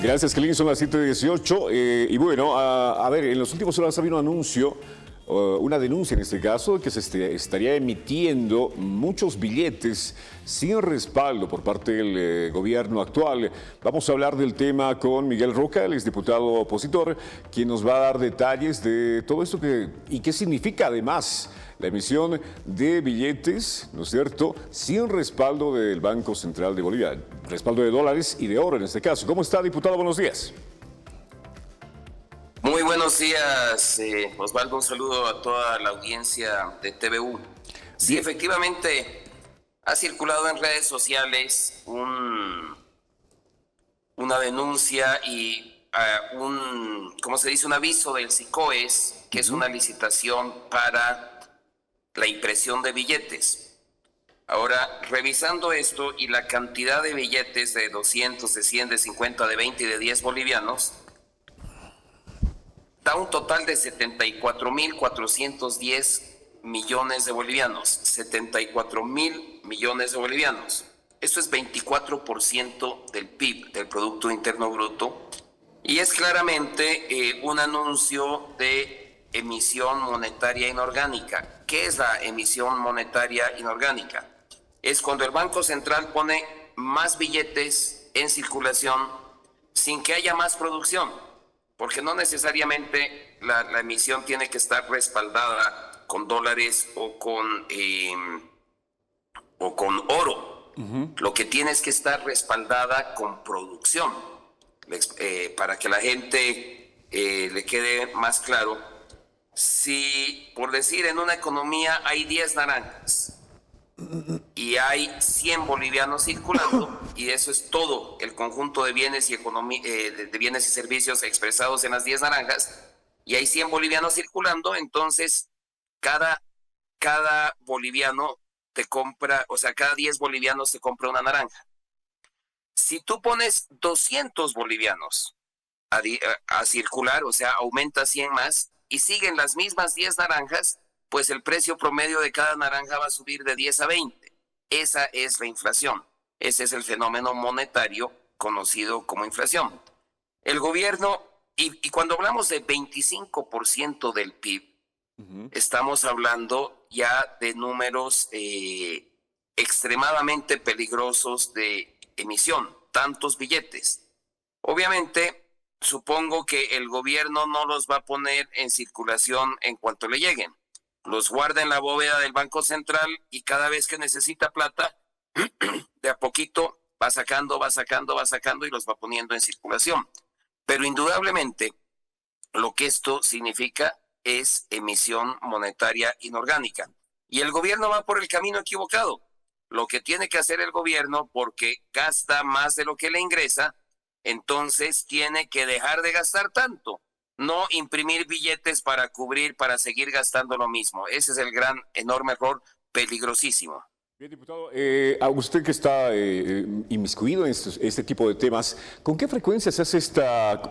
Gracias, Kelly. Son las 7:18. Y bueno, a ver, en las últimas horas ha habido un anuncio, una denuncia en este caso, que se estaría emitiendo muchos billetes sin respaldo por parte del gobierno actual. Vamos a hablar del tema con Miguel Roca, el exdiputado opositor, quien nos va a dar detalles de todo esto y qué significa además la emisión de billetes, ¿no es cierto?, sin respaldo del Banco Central de Bolivia, respaldo de dólares y de oro en este caso. ¿Cómo está, diputado? Buenos días. Muy buenos días, Osvaldo. Un saludo a toda la audiencia de TVU. Sí, efectivamente, ha circulado en redes sociales una denuncia y ¿cómo se dice? Un aviso del SICOES, que es una licitación para la impresión de billetes. Ahora, revisando esto y la cantidad de billetes de 200, de 100, de 50, de 20 y de 10 bolivianos, da un total de 74.410 millones de bolivianos. 74.000 millones de bolivianos. Esto es 24% del PIB, del Producto Interno Bruto, y es claramente un anuncio de emisión monetaria inorgánica. ¿Qué es la emisión monetaria inorgánica? Es cuando el Banco Central pone más billetes en circulación sin que haya más producción, porque no necesariamente la emisión tiene que estar respaldada con dólares o con oro. Lo que tiene es que estar respaldada con producción. Para que la gente le quede más claro, si, por decir, en una economía hay 10 naranjas y hay 100 bolivianos circulando, y eso es todo el conjunto de bienes y de bienes y servicios expresados en las 10 naranjas, y hay 100 bolivianos circulando, entonces cada boliviano te compra, o sea, cada 10 bolivianos te compra una naranja. Si tú pones 200 bolivianos a circular, o sea, aumenta 100 más, y siguen las mismas 10 naranjas, pues el precio promedio de cada naranja va a subir de 10 a 20. Esa es la inflación. Ese es el fenómeno monetario conocido como inflación. El gobierno, y cuando hablamos de 25% del PIB, estamos hablando ya de números extremadamente peligrosos de emisión, tantos billetes. Obviamente, supongo que el gobierno no los va a poner en circulación en cuanto le lleguen. Los guarda en la bóveda del Banco Central y cada vez que necesita plata, de a poquito va sacando y los va poniendo en circulación. Pero indudablemente, lo que esto significa es emisión monetaria inorgánica. Y el gobierno va por el camino equivocado. Lo que tiene que hacer el gobierno, porque gasta más de lo que le ingresa, entonces tiene que dejar de gastar tanto, no imprimir billetes para seguir gastando lo mismo. Ese es el gran, enorme error, peligrosísimo. Bien, diputado, a usted que está inmiscuido en este tipo de temas, ¿con qué frecuencia se hace esta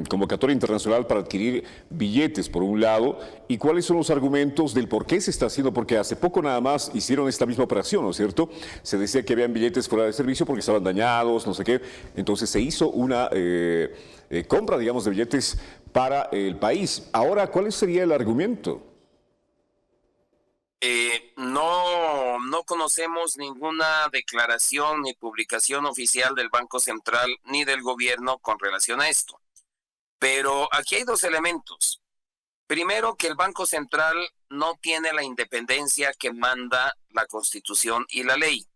convocatoria internacional para adquirir billetes, por un lado? ¿Y cuáles son los argumentos del por qué se está haciendo? Porque hace poco nada más hicieron esta misma operación, ¿no es cierto? Se decía que habían billetes fuera de servicio porque estaban dañados, no sé qué. Entonces se hizo una compra, digamos, de billetes para el país. Ahora, ¿cuál sería el argumento? No conocemos ninguna declaración ni publicación oficial del Banco Central ni del gobierno con relación a esto. Pero aquí hay dos elementos. Primero, que el Banco Central no tiene la independencia que manda la Constitución y la ley.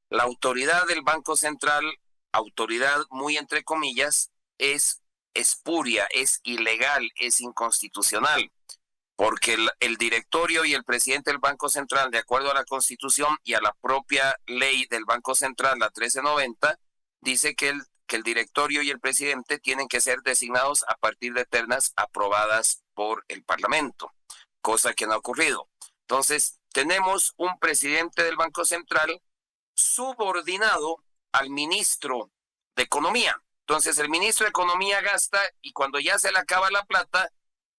La autoridad del Banco Central, autoridad muy entre comillas, es espuria, es ilegal, es inconstitucional. Porque el directorio y el presidente del Banco Central, de acuerdo a la Constitución y a la propia ley del Banco Central, la 1390, dice que el directorio y el presidente tienen que ser designados a partir de ternas aprobadas por el Parlamento, cosa que no ha ocurrido. Entonces, tenemos un presidente del Banco Central subordinado al ministro de Economía. Entonces, el ministro de Economía gasta y cuando ya se le acaba la plata,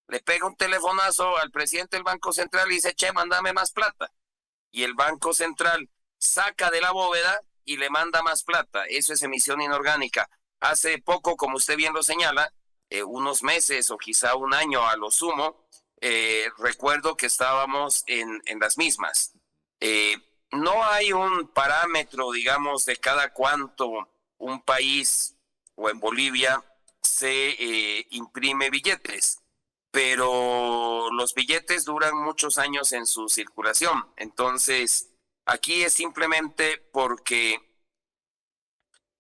le pega un telefonazo al presidente del Banco Central y dice, che, mándame más plata. Y el Banco Central saca de la bóveda y le manda más plata. Eso es emisión inorgánica. hace poco, como usted bien lo señala, unos meses o quizá un año a lo sumo, recuerdo que estábamos en las mismas. No hay un parámetro, digamos, de cada cuánto un país o en Bolivia se imprime billetes, pero los billetes duran muchos años en su circulación. Entonces, aquí es simplemente porque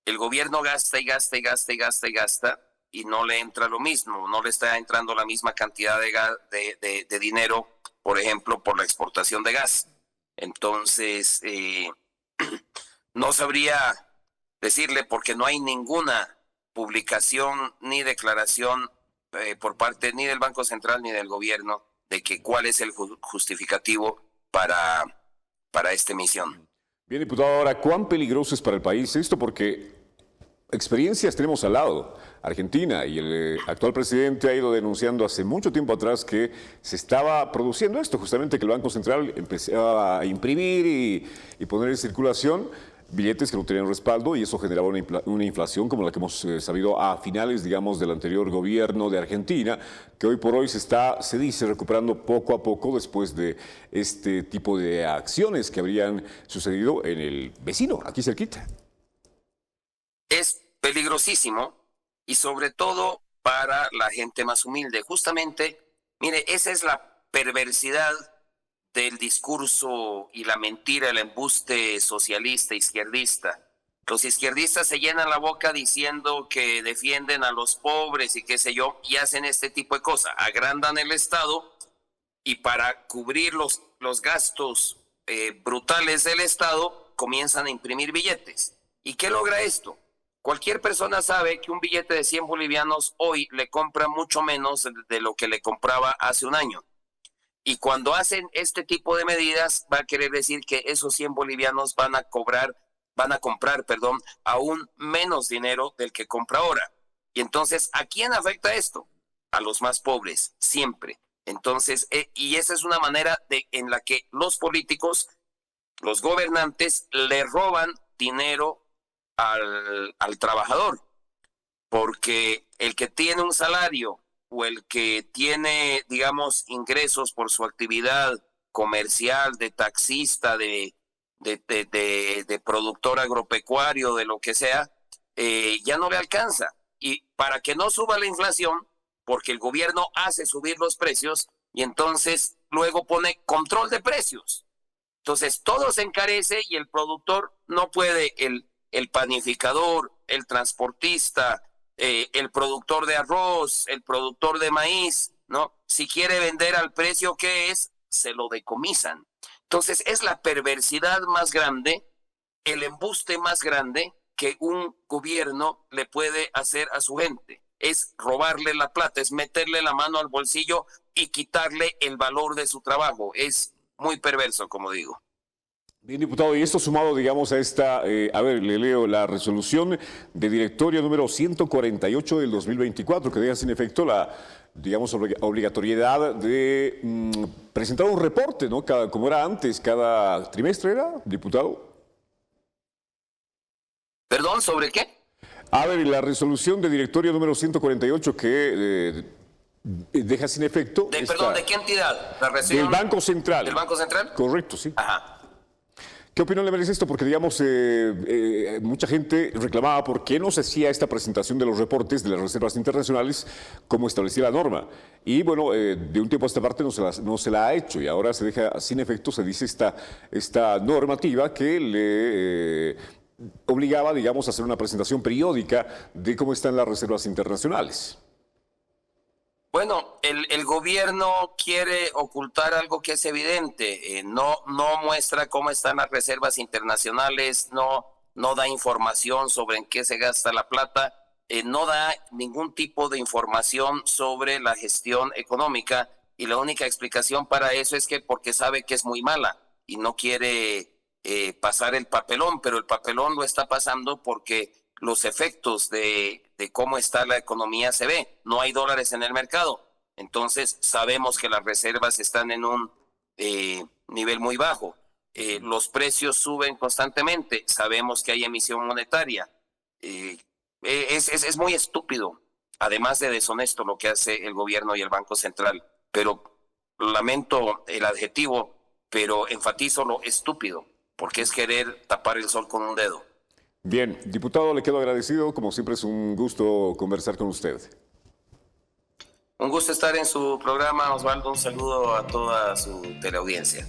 el gobierno gasta y gasta y gasta y gasta y gasta y no le entra lo mismo, no le está entrando la misma cantidad de dinero, por ejemplo, por la exportación de gas. Entonces, no sabría decirle porque no hay ninguna publicación ni declaración por parte ni del Banco Central ni del gobierno de que cuál es el justificativo para esta emisión. Bien, diputado, ahora, ¿cuán peligroso es para el país esto? Porque experiencias tenemos al lado. Argentina y el actual presidente ha ido denunciando hace mucho tiempo atrás que se estaba produciendo esto, justamente que el Banco Central empezaba a imprimir y poner en circulación billetes que no tenían respaldo y eso generaba una inflación como la que hemos sabido a finales, digamos, del anterior gobierno de Argentina, que hoy por hoy se dice, recuperando poco a poco después de este tipo de acciones que habrían sucedido en el vecino, aquí cerquita. Es peligrosísimo y sobre todo para la gente más humilde. Justamente, mire, esa es la perversidad del discurso y la mentira, el embuste socialista, izquierdista. Los izquierdistas se llenan la boca diciendo que defienden a los pobres y qué sé yo, y hacen este tipo de cosas. Agrandan el Estado y para cubrir los gastos brutales del Estado comienzan a imprimir billetes. ¿Y qué logra esto? Cualquier persona sabe que un billete de 100 bolivianos hoy le compra mucho menos de lo que le compraba hace un año. Y cuando hacen este tipo de medidas, va a querer decir que esos 100 bolivianos van a comprar, aún menos dinero del que compra ahora. Y entonces, ¿a quién afecta esto? A los más pobres, siempre. Entonces, y esa es una manera en la que los políticos, los gobernantes, le roban dinero al trabajador, porque el que tiene un salario o el que tiene, digamos, ingresos por su actividad comercial, de taxista, de productor agropecuario, de lo que sea, ya no le alcanza. Y para que no suba la inflación, porque el gobierno hace subir los precios y entonces luego pone control de precios. Entonces todo se encarece y el productor no puede, el panificador, el transportista, el productor de arroz, el productor de maíz, ¿no? Si quiere vender al precio que es, se lo decomisan. Entonces es la perversidad más grande, el embuste más grande que un gobierno le puede hacer a su gente. Es robarle la plata, es meterle la mano al bolsillo y quitarle el valor de su trabajo. Es muy perverso, como digo. Bien, diputado, y esto sumado, digamos, a esta, a ver, le leo la resolución de directorio número 148 del 2024, que deja sin efecto la, digamos, obligatoriedad de presentar un reporte, ¿no? Como era antes, cada trimestre era, diputado. ¿Perdón? ¿Sobre qué? A ver, la resolución de directorio número 148 que deja sin efecto... Perdón, ¿de qué entidad? La del Banco Central. ¿Del Banco Central? Correcto, sí. Ajá. ¿Qué opinión le merece esto? Porque, digamos, mucha gente reclamaba por qué no se hacía esta presentación de los reportes de las reservas internacionales como establecía la norma. Y, bueno, de un tiempo a esta parte no se la ha hecho y ahora se deja sin efecto, se dice esta normativa que le obligaba, digamos, a hacer una presentación periódica de cómo están las reservas internacionales. Bueno, el gobierno quiere ocultar algo que es evidente, no muestra cómo están las reservas internacionales, no da información sobre en qué se gasta la plata, no da ningún tipo de información sobre la gestión económica y la única explicación para eso es que porque sabe que es muy mala y no quiere pasar el papelón, pero el papelón lo está pasando porque los efectos de cómo está la economía se ve. No hay dólares en el mercado. Entonces sabemos que las reservas están en un nivel muy bajo. Los precios suben constantemente. Sabemos que hay emisión monetaria. Es muy estúpido, además de deshonesto lo que hace el gobierno y el Banco Central, pero lamento el adjetivo, pero enfatizo lo estúpido, porque es querer tapar el sol con un dedo. Bien, diputado, le quedo agradecido. Como siempre es un gusto conversar con usted. Un gusto estar en su programa, Osvaldo. Un saludo a toda su teleaudiencia.